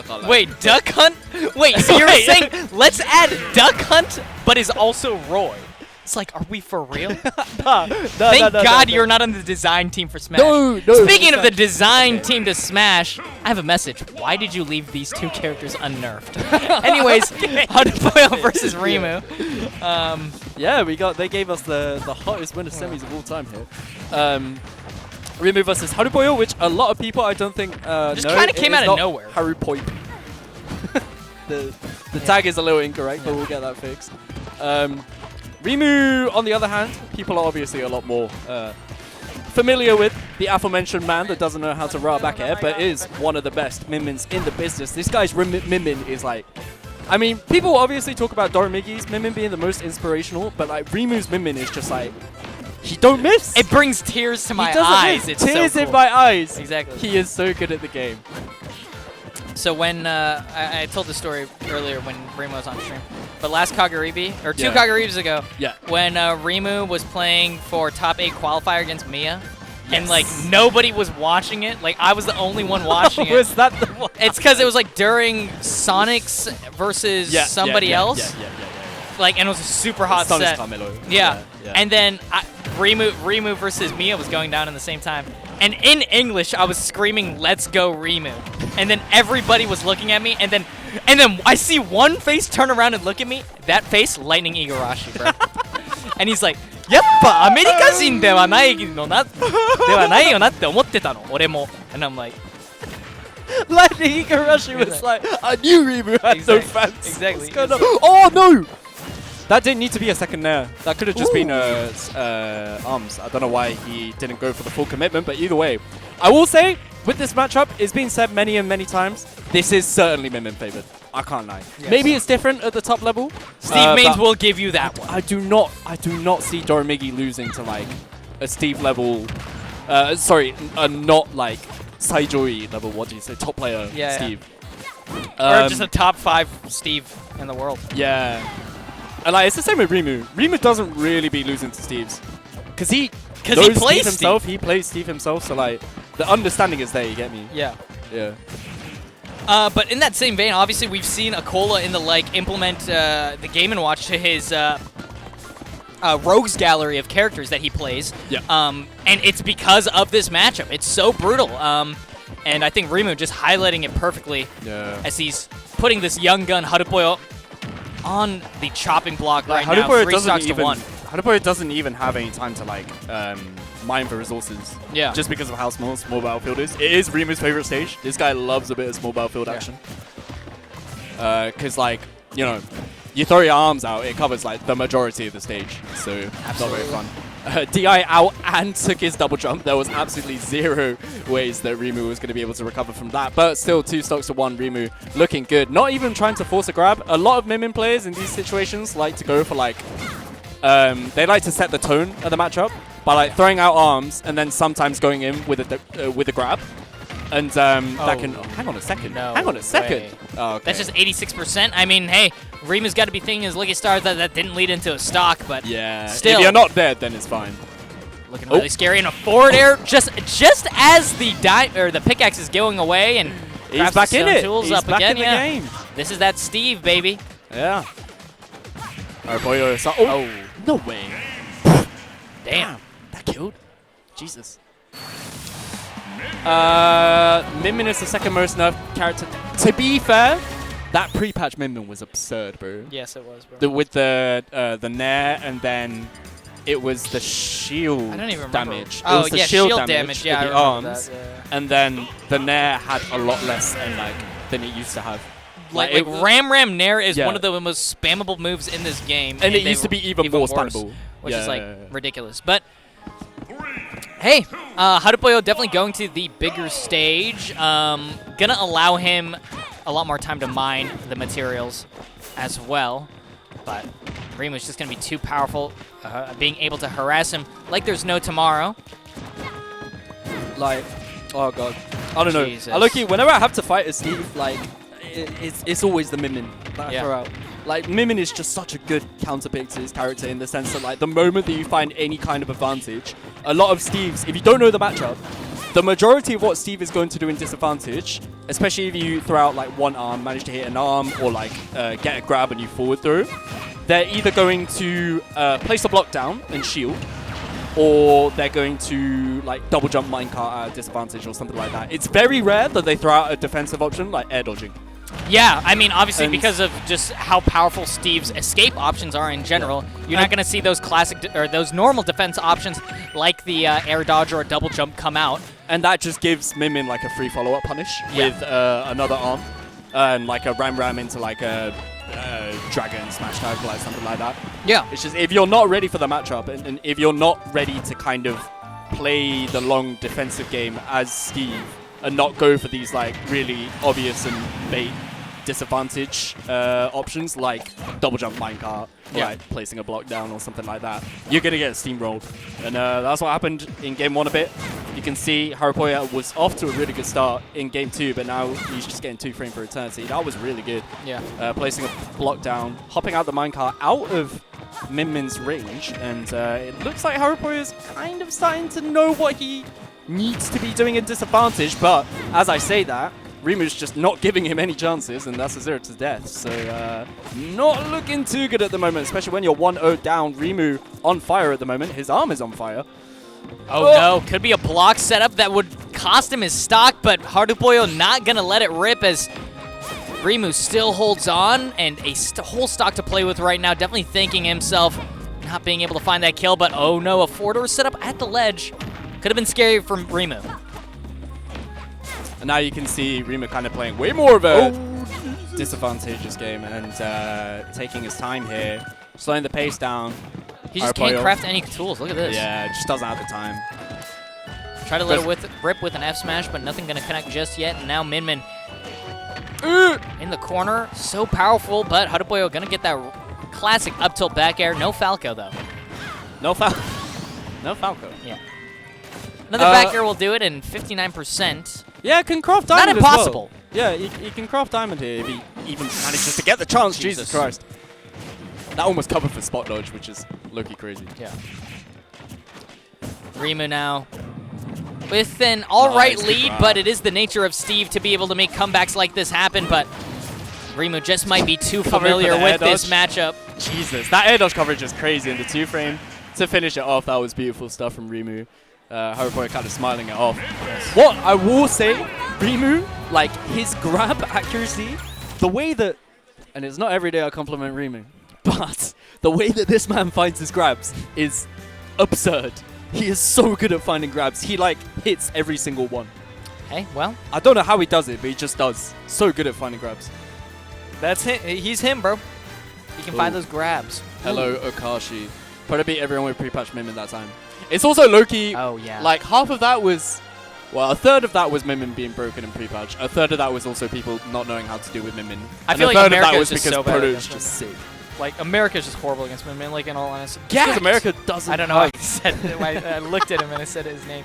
I can't lie. Wait, Duck Hunt? Wait, so you're saying let's add Duck Hunt, but is also Roy? It's like, are we for real? Thank God you're not on the design team for Smash. No. Speaking of the design team to Smash, I have a message. Why did you leave these two characters unnerved? Anyways, Harupoyo versus Rimu. Yeah, they gave us the hottest winner semis of all time here. Rimu versus Harupoyo, which a lot of people I don't think Just know. kind of came out of nowhere. Harupoyo. the tag is a little incorrect, but we'll get that fixed. Rimu, on the other hand, people are obviously a lot more familiar with the aforementioned man that doesn't know how to ride back air, but is one of the best Minmins in the business. This guy's Minmin is like... I mean, people obviously talk about Doromigi's Minmin being the most inspirational, but like Rimu's Minmin is just like... He don't miss! It brings tears to my he doesn't eyes. Miss. It's tears so cool. in my eyes. Exactly. He is so good at the game. So when I told the story earlier when Rimu was on stream, but last Kagaribi, or two Yeah. Kagaribis ago, Yeah. when Rimu was playing for top 8 qualifier against Mia, and Yes. like nobody was watching it, like I was the only one watching it. Was that the one? It's because it was like during Sonic's versus somebody else, like, and it was a super hot Sonic's set. Carmelo. Yeah. Yeah. And then Rimu versus Mia was going down in the same time. And in English, I was screaming, "Let's go, Rimu!" And then everybody was looking at me, and then I see one face turn around and look at me. That face, Lightning Igarashi, bro. And he's like, "Yappa, America人ではないのな、ではないよなって思ってたの、俺も." And I'm like, Lightning Igarashi was like, I knew Rimu had no fans. Exactly. What's going on? Oh no! That didn't need to be a second nair. That could have just been arms. I don't know why he didn't go for the full commitment, but either way. I will say, with this matchup, it's been said many and many times, this is certainly Minmin favored. I can't lie. Yes. Maybe it's different at the top level. Steve Mains will give you that one. I do not see Doromigi losing to like a Steve level, not like Saijoi level, what do you say, top player Steve. Or just a top 5 Steve in the world. Yeah. And like, it's the same with Rimu. Rimu doesn't really be losing to Steve's. Because he plays Steve himself. He plays Steve himself, so like, the understanding is there, you get me? Yeah. Yeah. But in that same vein, obviously we've seen Akola in the like implement the Game & Watch to his rogues gallery of characters that he plays. Yeah. And it's because of this matchup. It's so brutal. And I think Rimu just highlighting it perfectly as he's putting this young gun Harupoyo on the chopping block right now. 3 stocks to 1. Harupoyo doesn't even have any time to like mine for resources. Yeah. Just because of how small battlefield is. It is Rimu's favorite stage. This guy loves a bit of small battlefield action. Because like, you know, you throw your arms out, it covers like the majority of the stage. So not very fun. DI out and took his double jump. There was absolutely zero ways that Rimu was going to be able to recover from that. But still 2 stocks to 1. Rimu looking good. Not even trying to force a grab. A lot of Minmin players in these situations like to go for like... they like to set the tone of the matchup by like throwing out arms and then sometimes going in with a grab. And that can... Oh, hang on a second. No hang on a second. way. Oh, okay. That's just 86%. I mean, hey, Rimu's got to be thinking his Lucky Stars that didn't lead into a stock, but still. If you're not dead, then it's fine. Looking really scary in a forward air, just as the pickaxe is going away and he's back in it. Tools He's up back again. in the game. This is that Steve, baby. Yeah. Oh, no way. Damn. That killed. Jesus. Minmin is the second most nerfed character. To be fair, that pre-patch Minmin was absurd, bro. Yes, it was, bro. With the nair and then it was the shield I don't even remember. damage. Oh, it was the yeah, shield damage. for Yeah, the I arms. remember that. Yeah. And then the nair had a lot less than it used to have. Like Ram Nair is one of the most spammable moves in this game. And it used to be even more spammable. Which is like ridiculous. But hey, Harupoyo definitely going to the bigger stage. Gonna allow him a lot more time to mine the materials as well. But Rimu's just gonna be too powerful, being able to harass him like there's no tomorrow. Like, oh god, I don't Jesus. know. Look, whenever I have to fight a Steve, like, it's always the Minmin that I throw out. Like, Minmin is just such a good counterpick to his character in the sense that, like, the moment that you find any kind of advantage, a lot of Steves, if you don't know the matchup, the majority of what Steve is going to do in disadvantage, especially if you throw out like one arm, manage to hit an arm, or like get a grab and you forward throw, they're either going to place a block down and shield, or they're going to like double jump minecart at a disadvantage or something like that. It's very rare that they throw out a defensive option like air dodging. Yeah, I mean, obviously, because of just how powerful Steve's escape options are in general, you're not going to see those classic or those normal defense options like the air dodge or a double jump come out. And that just gives Min Min like a free follow-up punish with another arm and like a ram into like a dragon smash tag, like something like that. Yeah. It's just if you're not ready for the matchup and if you're not ready to kind of play the long defensive game as Steve and not go for these like really obvious and bait disadvantage options like double jump minecart, like placing a block down or something like that, you're going to get steamrolled. And that's what happened in game 1 a bit. You can see Harupoyo was off to a really good start in game 2, but now he's just getting 2 frame for eternity. That was really good. Yeah. Placing a block down, hopping out the minecart out of Min Min's range, and it looks like Harupoyo is kind of starting to know what he needs to be doing in disadvantage, but as I say that, Rimu's just not giving him any chances, and that's a 0 to death. So not looking too good at the moment, especially when you're 1-0 down. Rimu on fire at the moment. His arm is on fire. Oh no, could be a block setup that would cost him his stock, but Harupoyo not going to let it rip as Rimu still holds on, and a whole stock to play with right now. Definitely thanking himself not being able to find that kill, but oh no, a forward setup at the ledge. Could have been scary from Rimu. And now you can see Rimu kind of playing way more of a disadvantageous game and taking his time here, slowing the pace down. He just can't craft any tools. Look at this. Yeah, just doesn't have the time. Try to let it rip with an F smash, but nothing going to connect just yet. And now Min Min in the corner. So powerful, but Harupoyo going to get that classic up tilt back air. No Falco, though. No Falco. No Falco. Yeah. Another back air will do it, and 59%. Yeah, can craft diamond. Not impossible. As well. Yeah, he can craft diamond here if he even manages to get the chance. Jesus Christ. That almost covered for spot dodge, which is low-key crazy. Yeah. Rimu now with an all-right lead, but it is the nature of Steve to be able to make comebacks like this happen, but Rimu just might be too familiar with this matchup. Jesus, that air dodge coverage is crazy in the 2-frame. To finish it off, that was beautiful stuff from Rimu. Harupoyo kind of smiling it off. What I will say, Rimu, like his grab accuracy, the way that, and it's not every day I compliment Rimu, but the way that this man finds his grabs is absurd. He is so good at finding grabs. He like hits every single one. Hey, well, I don't know how he does it, but he just does. So good at finding grabs. That's him. He's him, bro. He can find those grabs. Hello, Okashi. Probably beat everyone with pre-patch Min Min that time. It's also low-key, like half of that was, well, a third of that was Min Min being broken in pre-patch. A third of that was also people not knowing how to deal with Min Min. I feel like America of that was is just because so bad Proto's just sick. Like, America's just horrible against Min Min, like, in all honesty. Yeah, because America doesn't. I don't know how he said it. I looked at him and I said his name.